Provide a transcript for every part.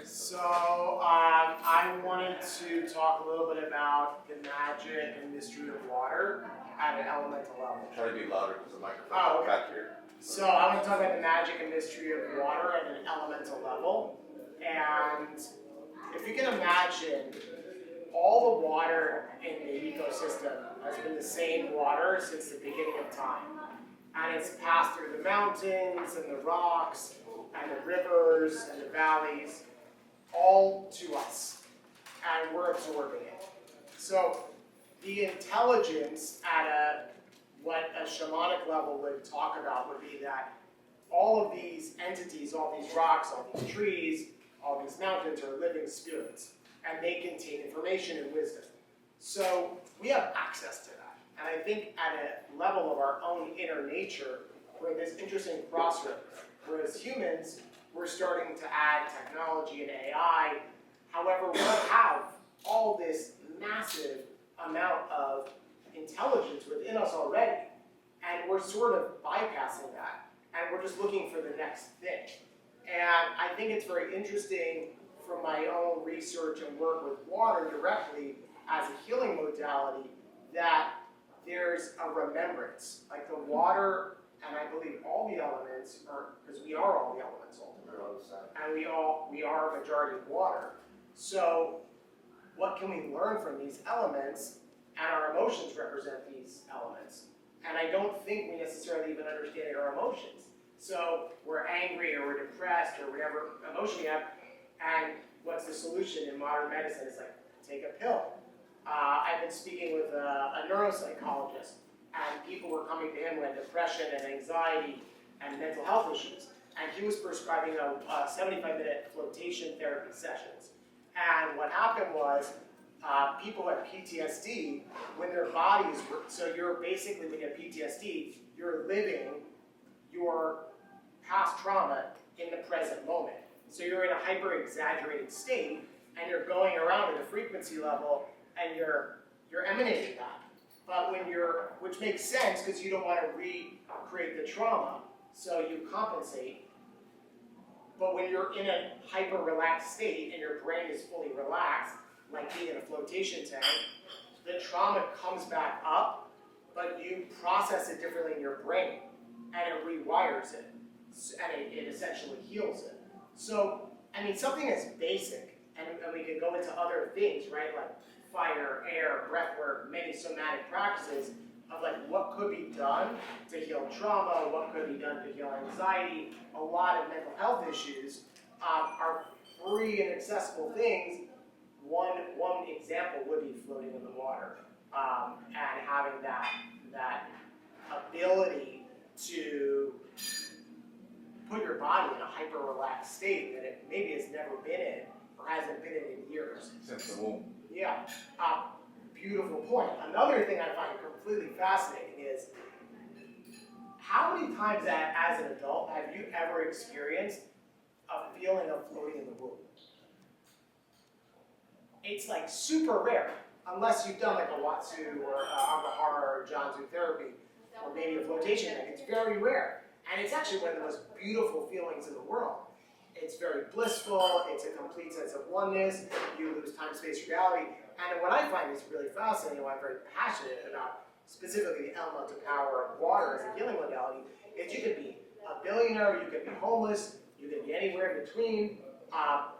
So I wanted to talk a little bit about the magic and mystery of water at an elemental level. Try to be louder because the microphone is back here. So I want to talk about the magic and mystery of water at an elemental level. And if you can imagine, all the water in the ecosystem has been the same water since the beginning of time. And it's passed through the mountains and the rocks and the rivers and the valleys, all to us, and we're absorbing it. So the intelligence at what a shamanic level would talk about would be that all of these entities, all these rocks, all these trees, all these mountains are living spirits, and they contain information and wisdom. So we have access to that. And I think at a level of our own inner nature, we're in this interesting crossroads, where as humans, we're starting to add technology and AI. However, we have all this massive amount of intelligence within us already, and we're sort of bypassing that, and we're just looking for the next thing. And I think it's very interesting from my own research and work with water directly as a healing modality that there's a remembrance. Like the water, and I believe all the elements are, because we are all the elements ultimately, and we are a majority of water. So what can we learn from these elements? And our emotions represent these elements. And I don't think we necessarily even understand our emotions. So we're angry or we're depressed or whatever emotion we have, and what's the solution in modern medicine? It's like, take a pill. I've been speaking with a neuropsychologist, and people were coming to him with depression and anxiety and mental health issues. And he was prescribing a 75-minute flotation therapy sessions. And what happened was, people had PTSD when their bodies were, so you're basically, when you have PTSD, you're living your past trauma in the present moment. So you're in a hyper-exaggerated state, and you're going around at a frequency level, and you're emanating that. But when which makes sense because you don't want to recreate the trauma, so you compensate. But when you're in a hyper-relaxed state and your brain is fully relaxed, like being in a flotation tank, the trauma comes back up, but you process it differently in your brain, and it rewires it, and it essentially heals it. So, I mean, something as basic, and we can go into other things, right, like fire, air, breath work, many somatic practices of like what could be done to heal trauma, what could be done to heal anxiety. A lot of mental health issues are free and accessible things. One example would be floating in the water and having that ability to put your body in a hyper-relaxed state that it maybe has never been in or hasn't been in years. Since the womb. Yeah, beautiful point. Another thing I find completely fascinating is how many times as an adult have you ever experienced a feeling of floating in the womb? It's like super rare, unless you've done like a Watsu or Agahara or Janzu therapy, or maybe a flotation tank. It's very rare. And it's actually one of the most beautiful feelings in the world. It's very blissful, it's a complete sense of oneness, you lose time, space, reality. And what I find is really fascinating, what I'm very passionate about, specifically the elemental power of water as a healing modality, is you could be a billionaire, you could be homeless, you could be anywhere in between,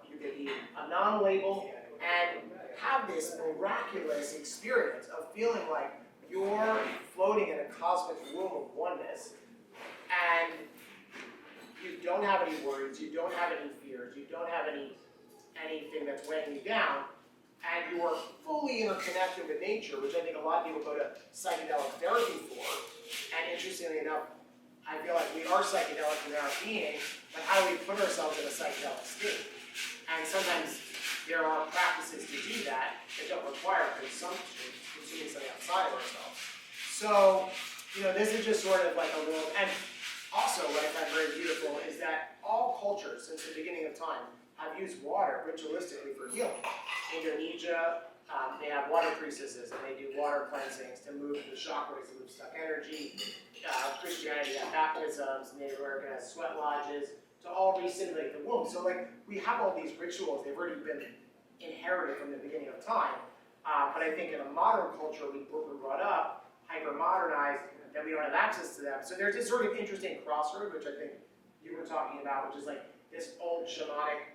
you could be a non-label, and have this miraculous experience of feeling like you're floating in a cosmic womb of oneness, and you don't have any worries, you don't have any fears, you don't have anything that's weighing you down, and you are fully interconnected with nature, which I think a lot of people go to psychedelic therapy for. And interestingly enough, I feel like we are psychedelic in our being, but how do we put ourselves in a psychedelic state? And sometimes there are practices to do that don't require consumption, consuming something outside of ourselves. So, this is just sort of like a little, and also what I find very beautiful is that all cultures since the beginning of time have used water ritualistically for healing. Indonesia, they have water priestesses and they do water cleansings to move the chakras, to move stuck energy. Christianity has baptisms, Native American has sweat lodges. to all restimulate the womb. So like we have all these rituals, they've already been inherited from the beginning of time. But I think in a modern culture, we're brought up, hyper-modernized, that we don't have access to them. So there's this sort of interesting crossroad, which I think you were talking about, which is like this old shamanic,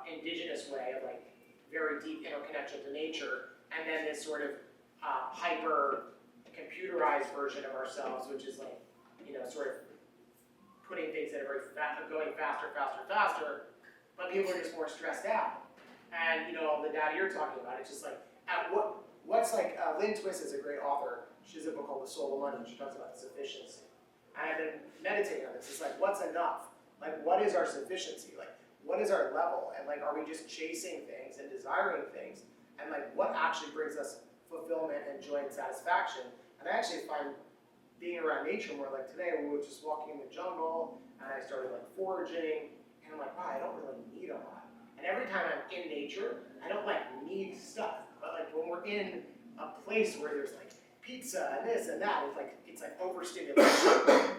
indigenous way of like very deep interconnection to nature, and then this sort of hyper-computerized version of ourselves, which is like, sort of putting things that are very going faster, but people are just more stressed out. And the data you're talking about, it's just like, what's like, Lynn Twist is a great author. She has a book called The Soul of Money. She talks about sufficiency. And I've been meditating on this. It's like, what's enough? Like, what is our sufficiency? Like, what is our level? And like, are we just chasing things and desiring things? And like, what actually brings us fulfillment and joy and satisfaction? And I actually find being around nature more, like today we were just walking in the jungle and I started like foraging and I'm like, wow, I don't really need a lot. And every time I'm in nature, I don't like need stuff. But like when we're in a place where there's like pizza and this and that, it's like overstimulation.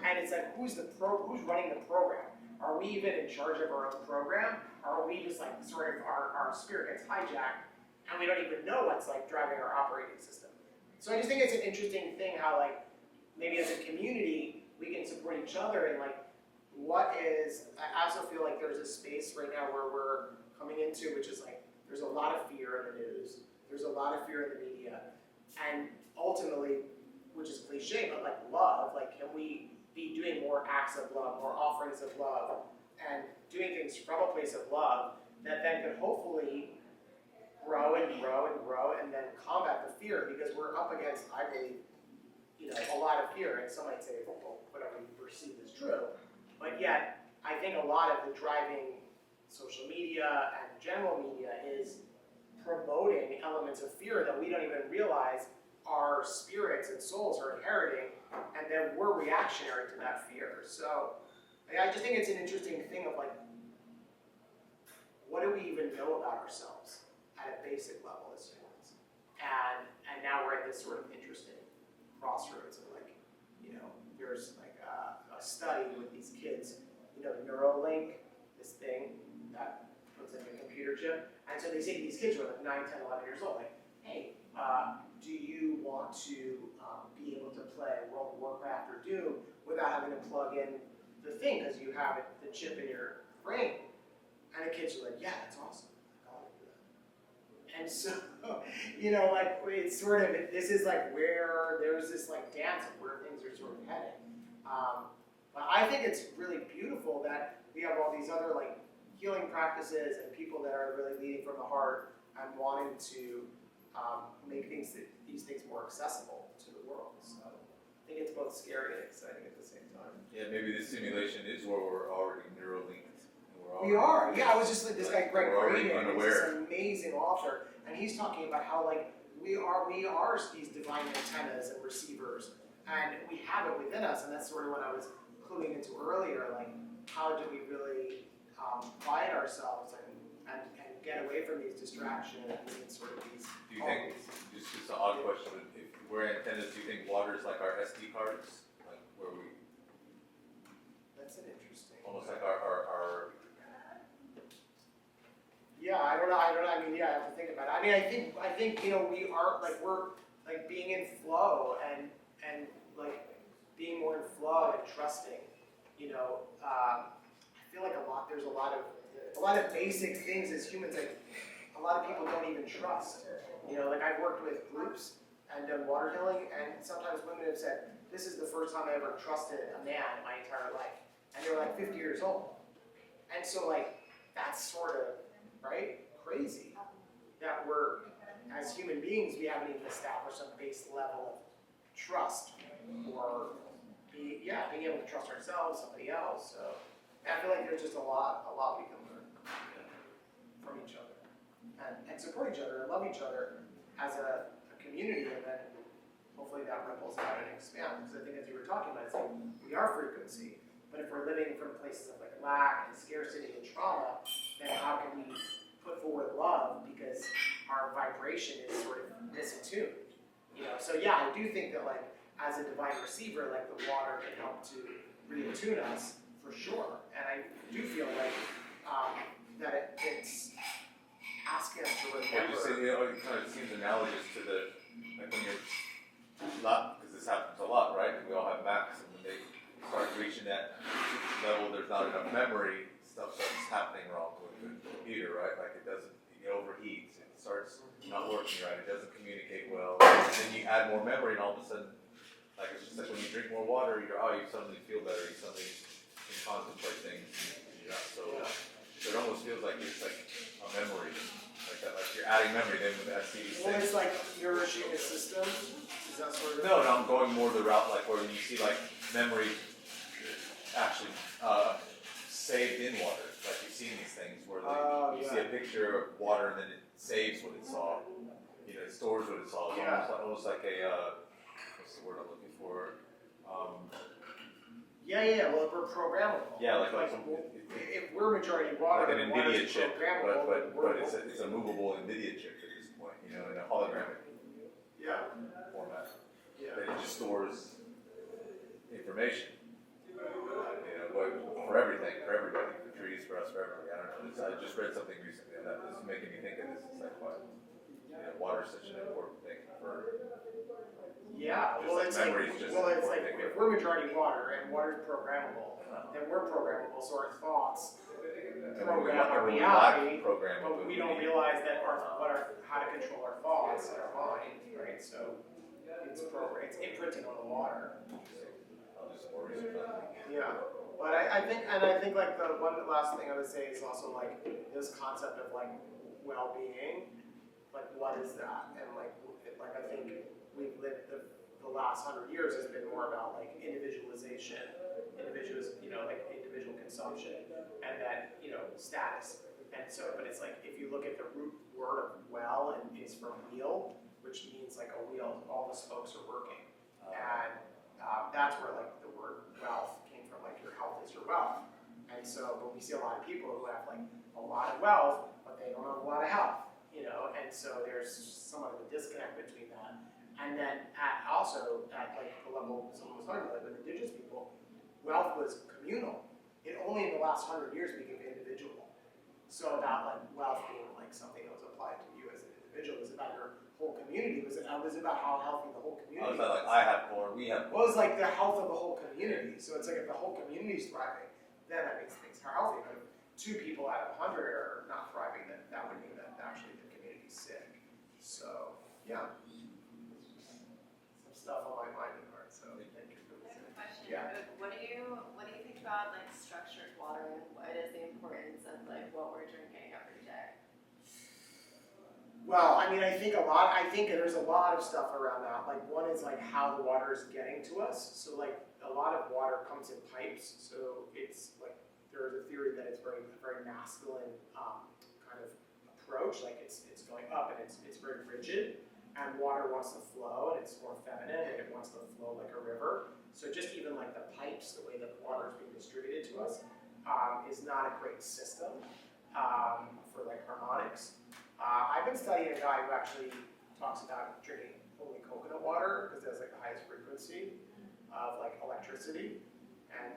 And it's like who's running the program? Are we even in charge of our own program? Or are we just like sort of our spirit gets hijacked and we don't even know what's like driving our operating system? So I just think it's an interesting thing how like maybe as a community, we can support each other and like, I also feel like there's a space right now where we're coming into, which is like, there's a lot of fear in the news, there's a lot of fear in the media, and ultimately, which is cliche, but like love, like can we be doing more acts of love, more offerings of love, and doing things from a place of love that then could hopefully grow and grow and grow and then combat the fear, because we're up against, I believe, a lot of fear, and some might say, well, whatever you perceive is true, but yet, I think a lot of the driving social media and general media is promoting elements of fear that we don't even realize our spirits and souls are inheriting, and then we're reactionary to that fear. So, I just think it's an interesting thing of like, what do we even know about ourselves at a basic level as humans? And now we're at this sort of interesting crossroads of like, there's like a study with these kids, Neuralink, this thing that puts in a computer chip. And so they say to these kids who are like 9, 10, 11 years old, like, hey, do you want to be able to play World of Warcraft or Doom without having to plug in the thing because you have the chip in your brain? And the kids are like, yeah, that's awesome. I want to do that. And so, like it's sort of, this is like where there's this like dance of where things are sort of heading. But I think it's really beautiful that we have all these other like healing practices and people that are really leading from the heart and wanting to make these things more accessible to the world. So I think it's both scary and exciting at the same time. Yeah, maybe the simulation is where we're already neuralinked. We are. Yeah, I was just like this guy Greg Braden, who's this unaware. amazing author, and he's talking about how like we are these divine antennas and receivers, and we have it within us, and that's sort of what I was cluing into earlier. Like, how do we really quiet ourselves and get away from these distractions and sort of these? Do you think, just an odd question, if we're antennas, do you think water is like our SD cards? Like where we, That's an interesting. almost like our Yeah, I don't know. I mean, yeah, I have to think about it. I mean, I think we are like we're like being in flow and like being more in flow and trusting. I feel like there's a lot of basic things as humans like a lot of people don't even trust. Like I've worked with groups and done water healing, and sometimes women have said, "This is the first time I ever trusted a man in my entire life," and they were like 50 years old, and so like that's sort of right? Crazy that we're, as human beings, we haven't even established a base level of trust or being able to trust ourselves, somebody else. So I feel like there's just a lot we can learn from each other and support each other and love each other as a community, and then hopefully that ripples out and expands. Because I think as you were talking about, it's like we are frequency, but if we're living from places of like lack and scarcity and trauma, then how can we put forward love because our vibration is sort of misattuned? So yeah, I do think that like as a divine receiver, like the water can help to reattune us for for sure. And I do feel like that it's asking us to What you say, remember. it kind of seems analogous to like when you're because this happens a lot, right? We all have Macs, and when they start reaching that level, there's not enough memory, stuff starts happening wrong with the computer, right? Like it overheats, it starts not working right, it doesn't communicate well. And then you add more memory, and all of a sudden, like it's just like when you drink more water, you suddenly feel better, you suddenly can contemplate things, you're not so. So it almost feels like it's like a memory, like that, like you're adding memory. Then with SCD6. Well, it's like nourishing the system. Is that sort of? No, I'm going more the route like where you see like memory actually saved in water. Like you've seen these things where you see a picture of water and then it saves what it saw. You know, it stores what it saw. It's almost like a what's the word I'm looking for? Well, we're programmable. Yeah, like if we're majority water, like an NVIDIA chip, programmable, but it's a movable NVIDIA chip at this point. You know, in a holographic format. Yeah. That it just stores information. You know, for everything, for everybody, for trees, for us, for everybody. I don't know. I just read something recently on that. This is making me think of this. It's like, water is such an important thing for. It's like if we're majority water and water is programmable, then we're programmable. So our thoughts program our reality, but we don't realize that how to control our thoughts and our mind, right? So it's imprinting on the water. I'll do some more research on that. Yeah, but I think like the last thing I would say is also like this concept of like well-being, like what is that? And like I think we've lived the last 100 years has been more about like individualization, individual consumption, and then status. And so, but it's like if you look at the root word of well, and it's from wheel, which means like a wheel, all the spokes are working, and that's where like the word wealth came from. Like your health is your wealth. And so, but we see a lot of people who have like a lot of wealth, but they don't have a lot of health, and so there's somewhat of a disconnect between that. And then also at like the level someone was talking about, like with indigenous people, wealth was communal. It only in the last 100 years became individual. So about like wealth being like something that was applied to you as an individual, it was about your whole community. It was about how healthy the whole community was. It's not like I have corn, we have corn. Well, it's like the health of the whole community. So it's like if the whole community is thriving, then that means things are healthy. But if 2 people out of 100 are not thriving, then that would mean that actually the community's sick. So yeah. Stuff on my mind and heart, so thank you for listening. I have a question. Yeah. What do you think about like structured water, and what is the importance of like what we're drinking every day? Well, I mean, I think there's a lot of stuff around that. Like one is like how the water is getting to us. So like a lot of water comes in pipes. So it's like there's a theory that it's very masculine kind of approach. Like it's going up and it's very rigid. And water wants to flow, and it's more feminine, and it wants to flow like a river. So just even like the pipes, the way that water is being distributed to us, is not a great system for like harmonics. I've been studying a guy who actually talks about drinking only coconut water because it has like the highest frequency of like electricity, and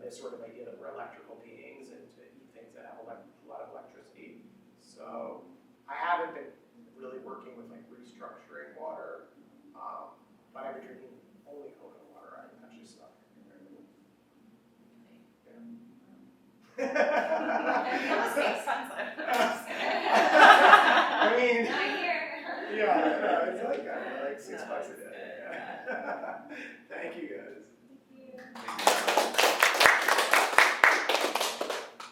this sort of idea that we're electrical beings and to eat things that have a lot of electricity. So I haven't been really working with like restructuring water, but I've been drinking only coconut water. I actually suck. Yeah. It must be expensive. I mean, Not here. yeah, no, it's like $6 a day. Yeah. Thank you guys.